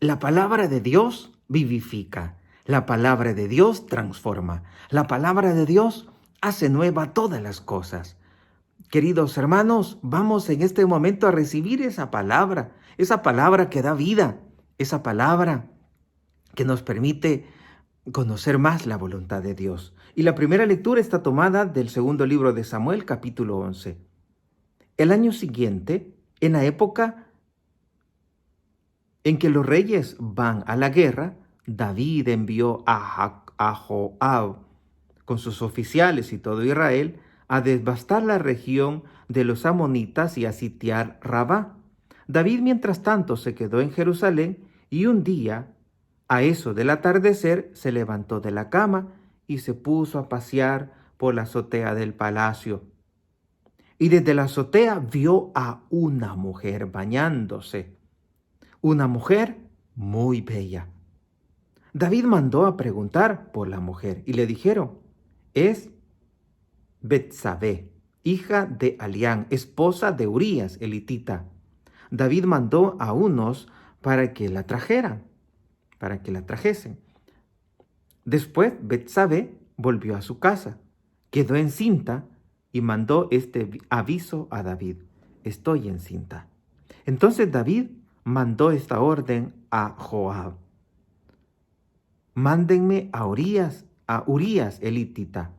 La palabra de Dios vivifica. La palabra de Dios transforma. La palabra de Dios hace nueva todas las cosas. Queridos hermanos, vamos en este momento a recibir esa palabra que da vida, esa palabra que nos permite conocer más la voluntad de Dios. Y la primera lectura está tomada del segundo libro de Samuel, capítulo 11. El año siguiente, en la época en que los reyes van a la guerra, David envió a Joab con sus oficiales y todo Israel a devastar la región de los amonitas y a sitiar Rabá. David, mientras tanto, se quedó en Jerusalén y un día, a eso del atardecer, se levantó de la cama y se puso a pasear por la azotea del palacio. Y desde la azotea vio a una mujer bañándose, una mujer muy bella. David mandó a preguntar por la mujer y le dijeron, es Betsabé, hija de Alián, esposa de Urías, el hitita. David mandó a unos para que la trajesen. Después Betsabé volvió a su casa, quedó encinta y mandó este aviso a David: estoy encinta. Entonces David mandó esta orden a Joab: mándenme a Urías el hitita.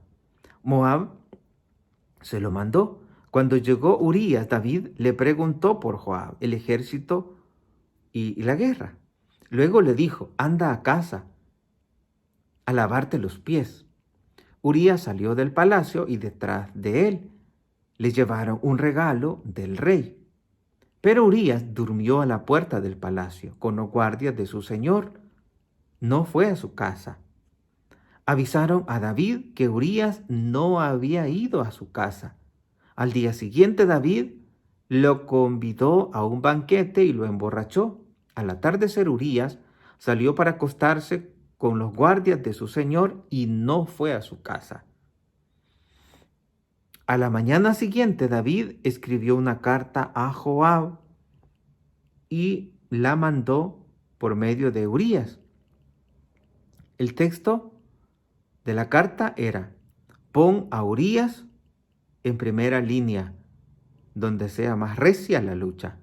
Moab se lo mandó. Cuando llegó Urías, David le preguntó por Joab, el ejército y la guerra. Luego le dijo: anda a casa a lavarte los pies. Urías salió del palacio y detrás de él le llevaron un regalo del rey. Pero Urías durmió a la puerta del palacio con los guardias de su señor. No fue a su casa. Avisaron a David que Urías no había ido a su casa. Al día siguiente David lo convidó a un banquete y lo emborrachó. Al atardecer Urías salió para acostarse con los guardias de su señor y no fue a su casa. A la mañana siguiente David escribió una carta a Joab y la mandó por medio de Urías. El texto de la carta era: pon a Urías en primera línea, donde sea más recia la lucha,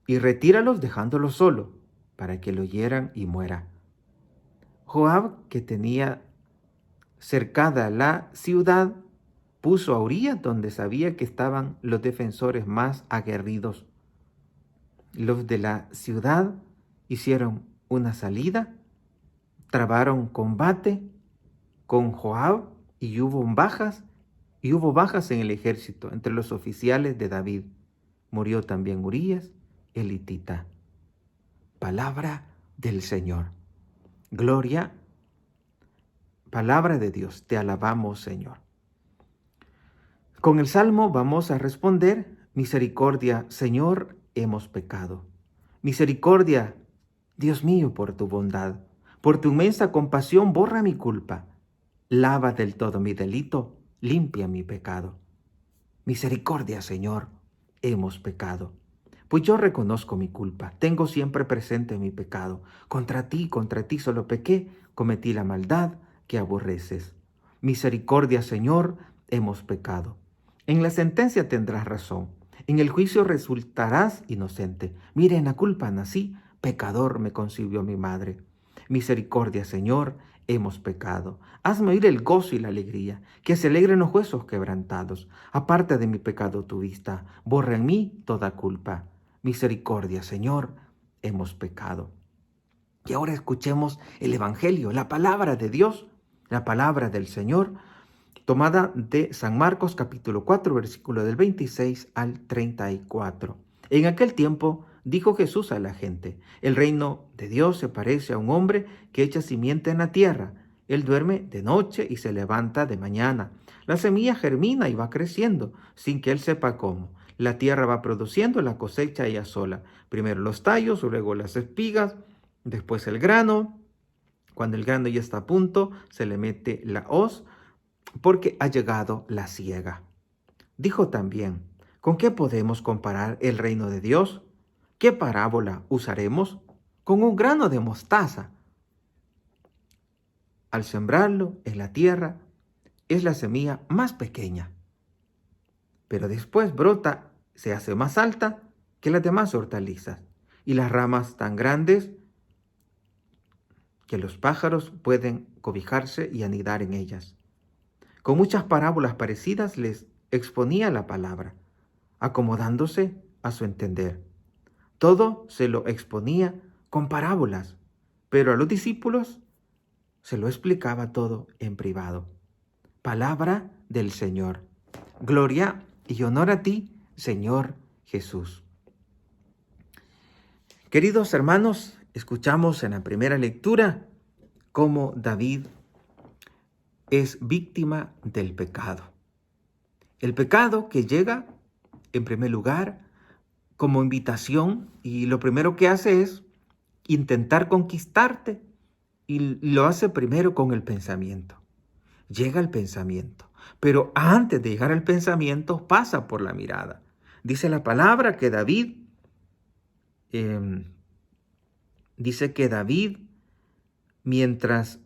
y retíralos dejándolo solo, para que lo hieran y muera. Joab, que tenía cercada la ciudad, puso a Urías donde sabía que estaban los defensores más aguerridos. Los de la ciudad hicieron una salida, trabaron combate con Joab y hubo bajas en el ejército entre los oficiales de David. Murió también Urías, el hitita. Palabra del Señor. Gloria, palabra de Dios. Te alabamos, Señor. Con el Salmo vamos a responder: misericordia, Señor, hemos pecado. Misericordia, Dios mío, por tu bondad. Por tu inmensa compasión, borra mi culpa. Lava del todo mi delito, limpia mi pecado. Misericordia, Señor, hemos pecado. Pues yo reconozco mi culpa, tengo siempre presente mi pecado. Contra ti solo pequé, cometí la maldad que aborreces. Misericordia, Señor, hemos pecado. En la sentencia tendrás razón, en el juicio resultarás inocente. Mira, en la culpa nací, pecador me concibió mi madre. Misericordia, Señor, hemos pecado. Hazme oír el gozo y la alegría, que se alegren los huesos quebrantados. Aparta de mi pecado tu vista, borra en mí toda culpa. Misericordia, Señor, hemos pecado. Y ahora escuchemos el Evangelio, la palabra de Dios, la palabra del Señor, tomada de San Marcos capítulo 4, versículo del 26 al 34. En aquel tiempo dijo Jesús a la gente: el reino de Dios se parece a un hombre que echa simiente en la tierra. Él duerme de noche y se levanta de mañana. La semilla germina y va creciendo sin que él sepa cómo. La tierra va produciendo la cosecha ella sola. Primero los tallos, luego las espigas, después el grano. Cuando el grano ya está a punto, se le mete la hoz, porque ha llegado la siega. Dijo también: ¿con qué podemos comparar el reino de Dios? ¿Qué parábola usaremos? con un grano de mostaza. Al sembrarlo en la tierra, es la semilla más pequeña, pero después brota, se hace más alta que las demás hortalizas, y las ramas tan grandes que los pájaros pueden cobijarse y anidar en ellas. Con muchas parábolas parecidas les exponía la palabra, acomodándose a su entender. Todo se lo exponía con parábolas, pero a los discípulos se lo explicaba todo en privado. Palabra del Señor. Gloria y honor a ti, Señor Jesús. Queridos hermanos, escuchamos en la primera lectura cómo David es víctima del pecado. El pecado que llega, en primer lugar, como invitación, y lo primero que hace es intentar conquistarte, y lo hace primero con el pensamiento. Llega el pensamiento, pero antes de llegar al pensamiento pasa por la mirada. Dice la palabra que David, mientras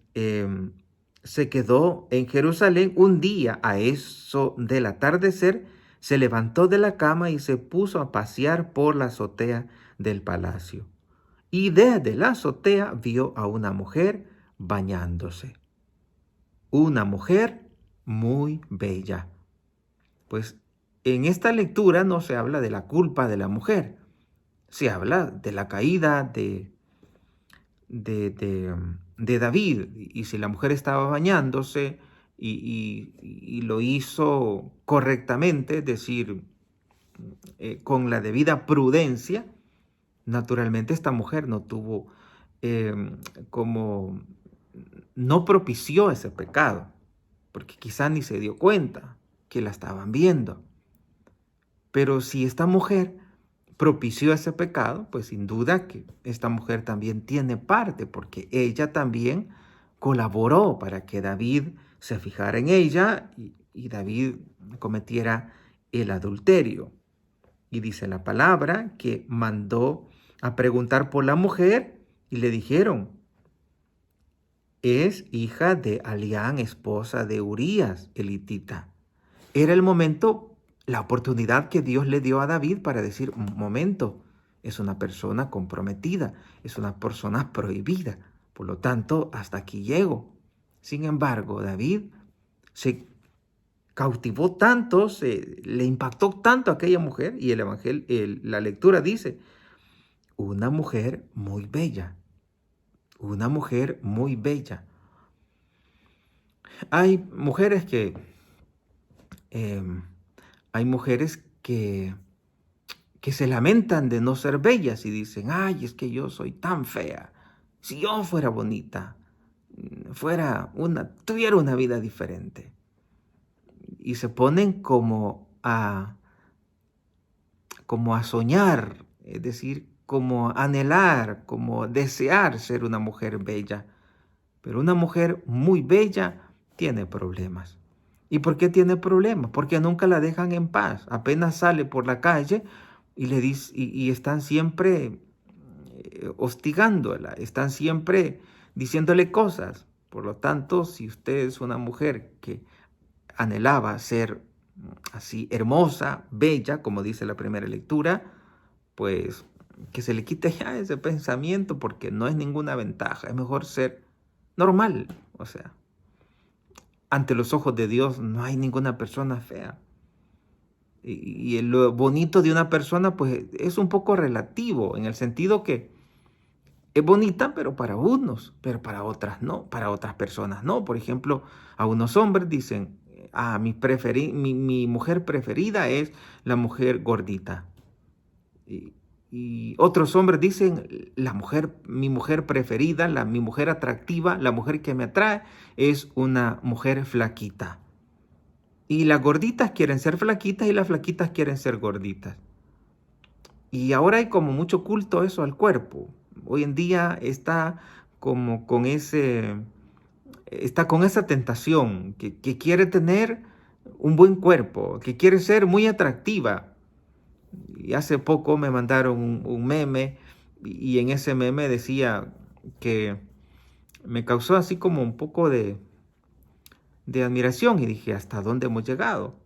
se quedó en Jerusalén, un día a eso del atardecer, se levantó de la cama y se puso a pasear por la azotea del palacio. Y desde la azotea vio a una mujer bañándose. Una mujer muy bella. Pues en esta lectura no se habla de la culpa de la mujer. Se habla de la caída de David. Y si la mujer estaba bañándose y lo hizo correctamente, es decir, con la debida prudencia, naturalmente esta mujer no tuvo no propició ese pecado, porque quizá ni se dio cuenta que la estaban viendo. Pero si esta mujer propició ese pecado, pues sin duda que esta mujer también tiene parte, porque ella también colaboró para que David se fijara en ella y David cometiera el adulterio. Y dice la palabra que mandó a preguntar por la mujer y le dijeron: es hija de Alián, esposa de Urías, el hitita. Era el momento, la oportunidad que Dios le dio a David para decir: un momento, es una persona comprometida, es una persona prohibida, por lo tanto, hasta aquí llego. Sin embargo, David se cautivó tanto, le impactó tanto a aquella mujer, y la lectura dice: una mujer muy bella. Una mujer muy bella. Hay mujeres que se lamentan de no ser bellas y dicen: ay, es que yo soy tan fea. Si yo fuera bonita, tuviera una vida diferente. Y se ponen como a soñar, es decir, como anhelar, como desear ser una mujer bella. Pero una mujer muy bella tiene problemas. ¿Y por qué tiene problemas? Porque nunca la dejan en paz. Apenas sale por la calle y están siempre hostigándola, están siempre diciéndole cosas. Por lo tanto, si usted es una mujer que anhelaba ser así hermosa, bella, como dice la primera lectura, pues que se le quite ya ese pensamiento, porque no es ninguna ventaja. Es mejor ser normal. O sea, ante los ojos de Dios no hay ninguna persona fea. Y lo bonito de una persona pues es un poco relativo, en el sentido que es bonita, pero para unos, pero para otras no, para otras personas no. Por ejemplo, a unos hombres dicen: mi mujer preferida es la mujer gordita. Y otros hombres dicen: mi mujer preferida, mi mujer atractiva, la mujer que me atrae es una mujer flaquita. Y las gorditas quieren ser flaquitas y las flaquitas quieren ser gorditas. Y ahora hay como mucho culto eso al cuerpo. Hoy en día está con esa tentación que quiere tener un buen cuerpo, que quiere ser muy atractiva. Y hace poco me mandaron un meme y en ese meme decía que me causó así como un poco de admiración y dije, ¿hasta dónde hemos llegado?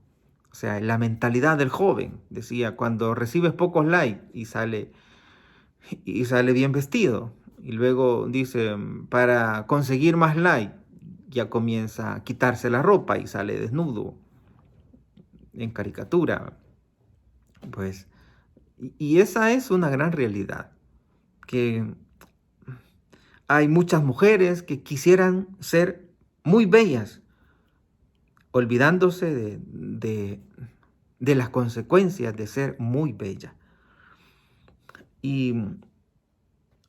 O sea, la mentalidad del joven, decía, cuando recibes pocos likes y sale bien vestido. Y luego dice, para conseguir más likes, ya comienza a quitarse la ropa y sale desnudo en caricatura. Pues, y esa es una gran realidad, que hay muchas mujeres que quisieran ser muy bellas, olvidándose de las consecuencias de ser muy bella. Y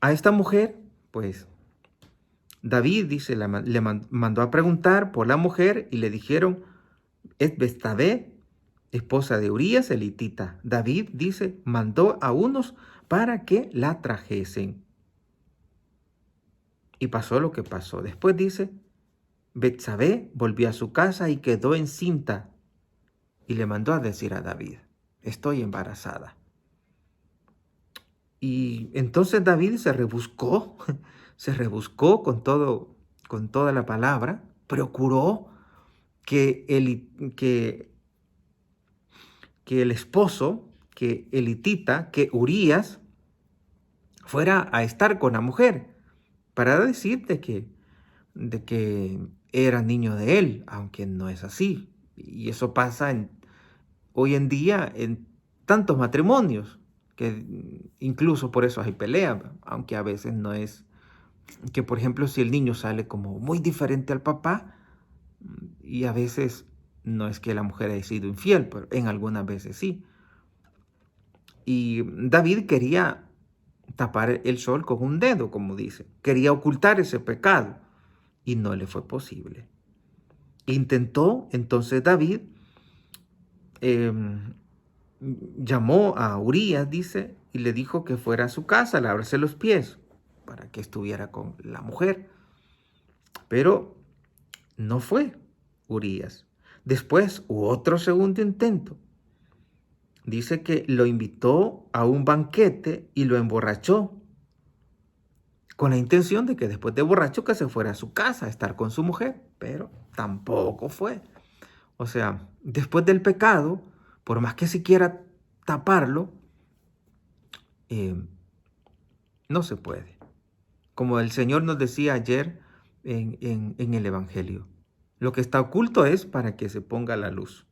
a esta mujer, pues, David, dice, mandó a preguntar por la mujer y le dijeron, es Betsabé, esposa de Urías el hitita. David, dice, mandó a unos para que la trajesen. Y pasó lo que pasó. Después dice, Betsabé volvió a su casa y quedó encinta. Y le mandó a decir a David, estoy embarazada. Y entonces David se rebuscó, se rebuscó con toda la palabra, procuró que el esposo, que el hitita, que Urías, fuera a estar con la mujer, para decir de que era niño de él, aunque no es así. Y eso pasa hoy en día en tantos matrimonios, que incluso por eso hay pelea, aunque a veces no es que, por ejemplo, si el niño sale como muy diferente al papá, y a veces no es que la mujer haya sido infiel, pero en algunas veces sí. Y David quería tapar el sol con un dedo, como dice. Quería ocultar ese pecado y no le fue posible. Intentó entonces David, eh, llamó a Urías, dice, y le dijo que fuera a su casa a lavarse los pies para que estuviera con la mujer. Pero no fue Urías. Después hubo otro segundo intento. Dice que lo invitó a un banquete y lo emborrachó, con la intención de que después de borracho que se fuera a su casa a estar con su mujer, pero tampoco fue. O sea, después del pecado, por más que se quiera taparlo, eh, no se puede. Como el Señor nos decía ayer en el Evangelio, lo que está oculto es para que se ponga a la luz.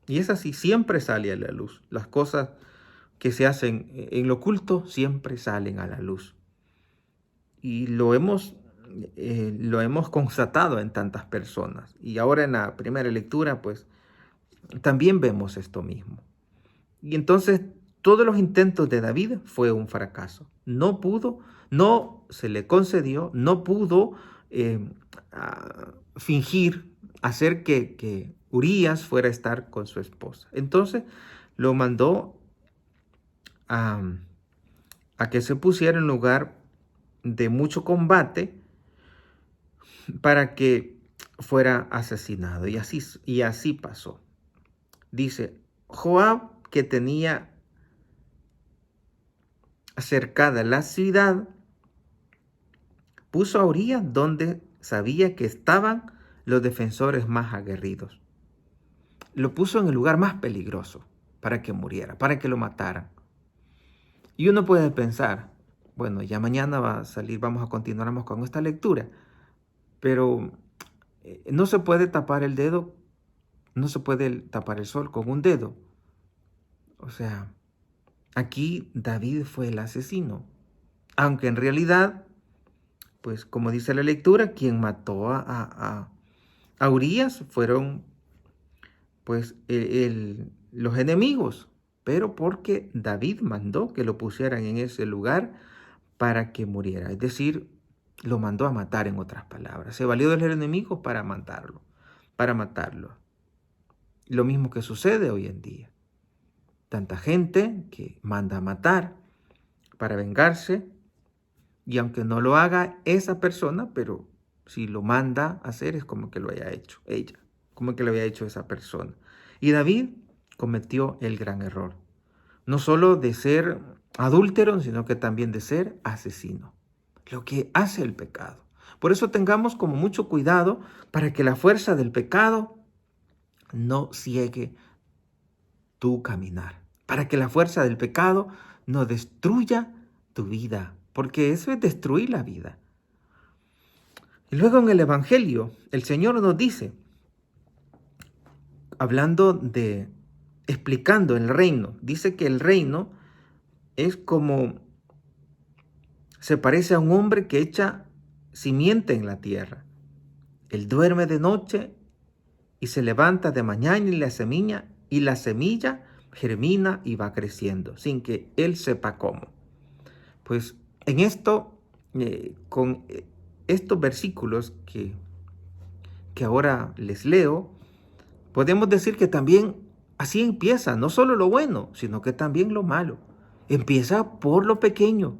Y es así, siempre sale a la luz. Las cosas que se hacen en lo oculto siempre salen a la luz. Y lo hemos constatado en tantas personas. Y ahora en la primera lectura, pues también vemos esto mismo. Y entonces todos los intentos de David fue un fracaso. No pudo, no se le concedió, no pudo fingir, hacer que Urías fuera a estar con su esposa. Entonces lo mandó a, a que se pusiera en lugar de mucho combate para que fuera asesinado. Y así pasó. Dice, Joab, que tenía cercada la ciudad, puso a Urías donde sabía que estaban los defensores más aguerridos. Lo puso en el lugar más peligroso para que muriera, para que lo mataran. Y uno puede pensar, bueno, ya mañana va a salir, continuamos con esta lectura, pero no se puede tapar el dedo, no se puede tapar el sol con un dedo. O sea, aquí David fue el asesino, aunque en realidad, pues como dice la lectura, quien mató a Urías fueron pues los enemigos, pero porque David mandó que lo pusieran en ese lugar para que muriera, es decir, lo mandó a matar, en otras palabras. Se valió de los enemigos para matarlo, para matarlo. Lo mismo que sucede hoy en día. Tanta gente que manda a matar para vengarse, y aunque no lo haga esa persona, pero si lo manda a hacer es como que lo haya hecho ella, como que lo había hecho esa persona. Y David cometió el gran error, no solo de ser adúltero, sino que también de ser asesino. Lo que hace el pecado. Por eso tengamos como mucho cuidado para que la fuerza del pecado no ciegue tu caminar. Para que la fuerza del pecado no destruya tu vida. Porque eso es destruir la vida. Y luego en el Evangelio, el Señor nos dice, explicando el reino, dice que el reino es como, se parece a un hombre que echa simiente en la tierra. Él duerme de noche y se levanta de mañana y la semilla germina y va creciendo sin que él sepa cómo. Pues en esto, con estos versículos que ahora les leo, podemos decir que también así empieza, no solo lo bueno, sino que también lo malo. Empieza por lo pequeño.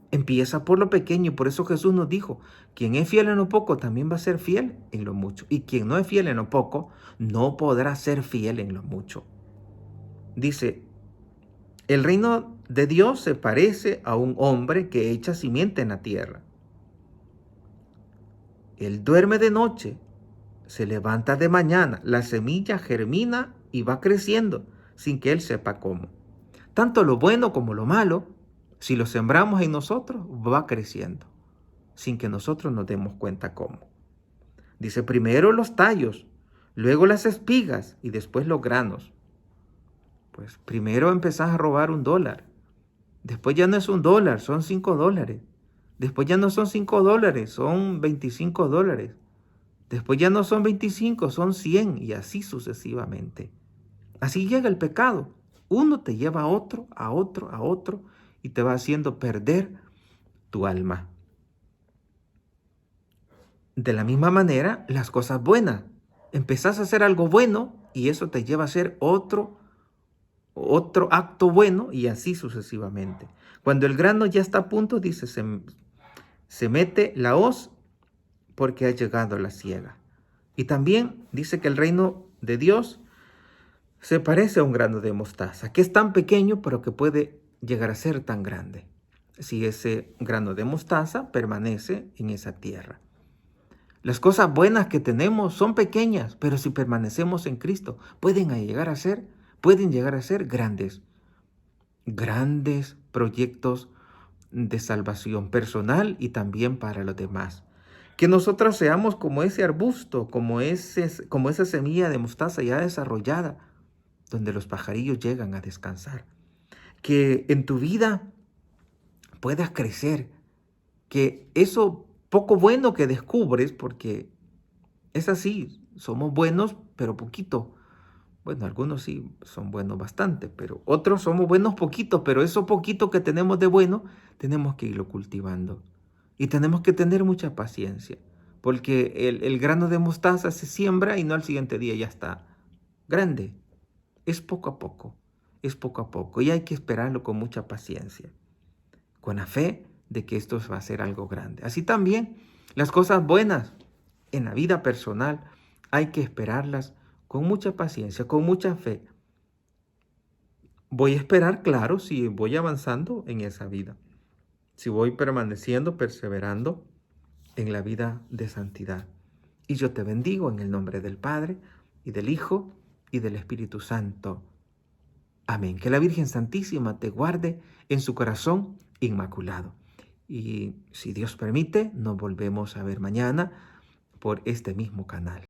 Empieza por lo pequeño y por eso Jesús nos dijo, quien es fiel en lo poco también va a ser fiel en lo mucho. Y quien no es fiel en lo poco no podrá ser fiel en lo mucho. Dice, el reino de Dios se parece a un hombre que echa simiente en la tierra. Él duerme de noche, se levanta de mañana, la semilla germina y va creciendo sin que él sepa cómo. Tanto lo bueno como lo malo, si lo sembramos en nosotros, va creciendo, sin que nosotros nos demos cuenta cómo. Dice, primero los tallos, luego las espigas y después los granos. Pues primero empezás a robar $1. Después ya no es $1, son $5. Después ya no son $5, son $25. Después ya no son 25, son 100 y así sucesivamente. Así llega el pecado. Uno te lleva a otro, a otro, a otro y te va haciendo perder tu alma. De la misma manera, las cosas buenas. Empezás a hacer algo bueno y eso te lleva a hacer otro acto bueno y así sucesivamente. Cuando el grano ya está a punto, dice, se mete la hoz porque ha llegado la siega. Y también dice que el reino de Dios se parece a un grano de mostaza, que es tan pequeño pero que puede llegar a ser tan grande, si ese grano de mostaza permanece en esa tierra. Las cosas buenas que tenemos son pequeñas, pero si permanecemos en Cristo, pueden llegar a ser grandes proyectos de salvación personal y también para los demás. Que nosotros seamos como ese arbusto, como esa semilla de mostaza ya desarrollada, donde los pajarillos llegan a descansar. Que en tu vida puedas crecer, que eso poco bueno que descubres, porque es así, somos buenos, pero poquito. Bueno, algunos sí son buenos bastante, pero otros somos buenos poquito, pero eso poquito que tenemos de bueno, tenemos que irlo cultivando. Y tenemos que tener mucha paciencia, porque el grano de mostaza se siembra y no al siguiente día ya está grande. Es poco a poco, y hay que esperarlo con mucha paciencia, con la fe de que esto va a ser algo grande. Así también, las cosas buenas en la vida personal hay que esperarlas con mucha paciencia, con mucha fe. Voy a esperar, claro, si voy avanzando en esa vida, si voy permaneciendo, perseverando en la vida de santidad. Y yo te bendigo en el nombre del Padre, y del Hijo, y del Espíritu Santo. Amén. Que la Virgen Santísima te guarde en su corazón inmaculado. Y si Dios permite, nos volvemos a ver mañana por este mismo canal.